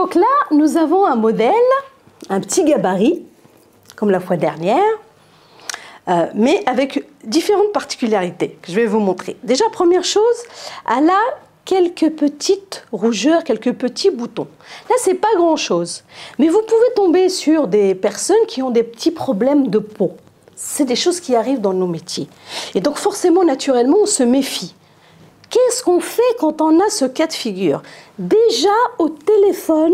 Donc là, nous avons un modèle, un petit gabarit, comme la fois dernière, mais avec différentes particularités que je vais vous montrer. Déjà, première chose, elle a quelques petites rougeurs, quelques petits boutons. Là, c'est pas grand-chose, mais vous pouvez tomber sur des personnes qui ont des petits problèmes de peau. C'est des choses qui arrivent dans nos métiers. Et donc, forcément, naturellement, on se méfie. Qu'est-ce qu'on fait quand on a ce cas de figure? Déjà, au téléphone,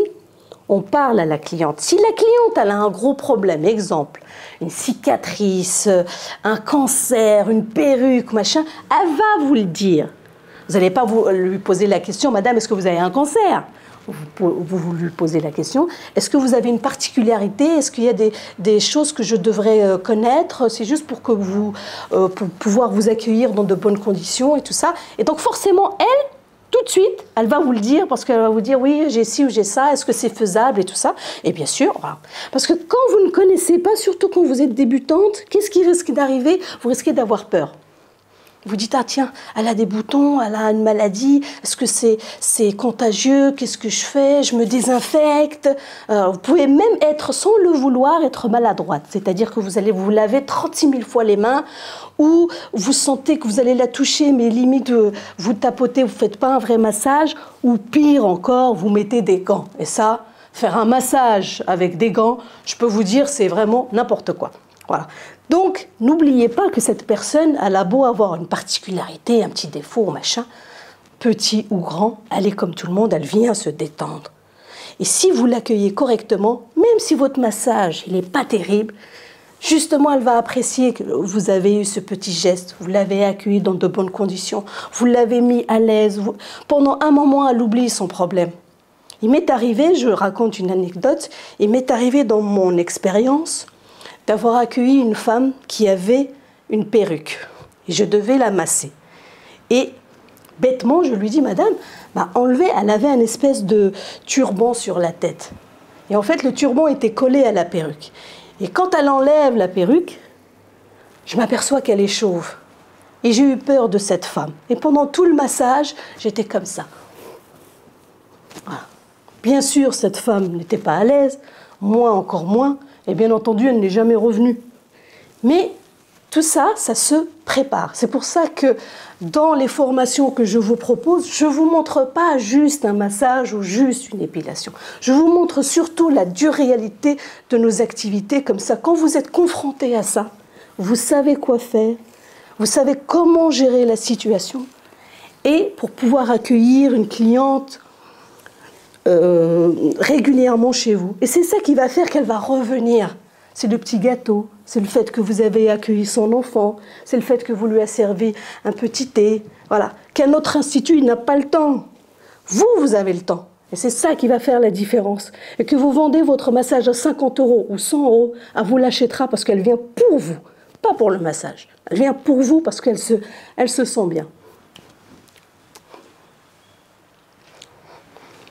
on parle à la cliente. Si la cliente elle a un gros problème, exemple, une cicatrice, un cancer, une perruque, machin, elle va vous le dire. Vous n'allez pas lui poser la question, madame, est-ce que vous avez un cancer? Vous lui posez la question, est-ce que vous avez une particularité? Est-ce qu'il y a des choses que je devrais connaître? C'est juste pour que pour pouvoir vous accueillir dans de bonnes conditions et tout ça. Et donc forcément, elle, tout de suite, elle va vous le dire parce qu'elle va vous dire, oui, j'ai ci ou j'ai ça, est-ce que c'est faisable et tout ça? Et bien sûr, voilà. Parce que quand vous ne connaissez pas, surtout quand vous êtes débutante, qu'est-ce qui risque d'arriver? Vous risquez d'avoir peur. Vous dites, ah tiens, elle a des boutons, elle a une maladie, est-ce que c'est contagieux? Qu'est-ce que je fais? Je me désinfecte. Vous pouvez même être, sans le vouloir, être maladroite. C'est-à-dire que vous allez vous laver 36 000 fois les mains, ou vous sentez que vous allez la toucher, mais limite, vous tapotez, vous ne faites pas un vrai massage, ou pire encore, vous mettez des gants. Et ça, faire un massage avec des gants, je peux vous dire, c'est vraiment n'importe quoi. Voilà. Donc, n'oubliez pas que cette personne, elle a beau avoir une particularité, un petit défaut, machin, petit ou grand, elle est comme tout le monde, elle vient se détendre. Et si vous l'accueillez correctement, même si votre massage, il n'est pas terrible, justement, elle va apprécier que vous avez eu ce petit geste, vous l'avez accueilli dans de bonnes conditions, vous l'avez mis à l'aise. Pendant un moment, elle oublie son problème. Il m'est arrivé, je raconte une anecdote, il m'est arrivé dans mon expérience d'avoir accueilli une femme qui avait une perruque. Et je devais la masser. Et bêtement, je lui dis, madame, enlevez, elle avait une espèce de turban sur la tête. Et en fait, le turban était collé à la perruque. Et quand elle enlève la perruque, je m'aperçois qu'elle est chauve. Et j'ai eu peur de cette femme. Et pendant tout le massage, j'étais comme ça. Voilà. Bien sûr, cette femme n'était pas à l'aise, moi encore moins. Et bien entendu, elle n'est jamais revenue. Mais tout ça, ça se prépare. C'est pour ça que dans les formations que je vous propose, je ne vous montre pas juste un massage ou juste une épilation. Je vous montre surtout la dure réalité de nos activités. Comme ça, quand vous êtes confronté à ça, vous savez quoi faire, vous savez comment gérer la situation. Et pour pouvoir accueillir une cliente régulièrement chez vous. Et c'est ça qui va faire qu'elle va revenir. C'est le petit gâteau, c'est le fait que vous avez accueilli son enfant, c'est le fait que vous lui avez servi un petit thé. Voilà. Qu'un autre institut, il n'a pas le temps. Vous, vous avez le temps. Et c'est ça qui va faire la différence. Et que vous vendez votre massage à 50 € ou 100 €, elle vous l'achètera parce qu'elle vient pour vous, pas pour le massage. Elle vient pour vous parce qu'elle se sent bien.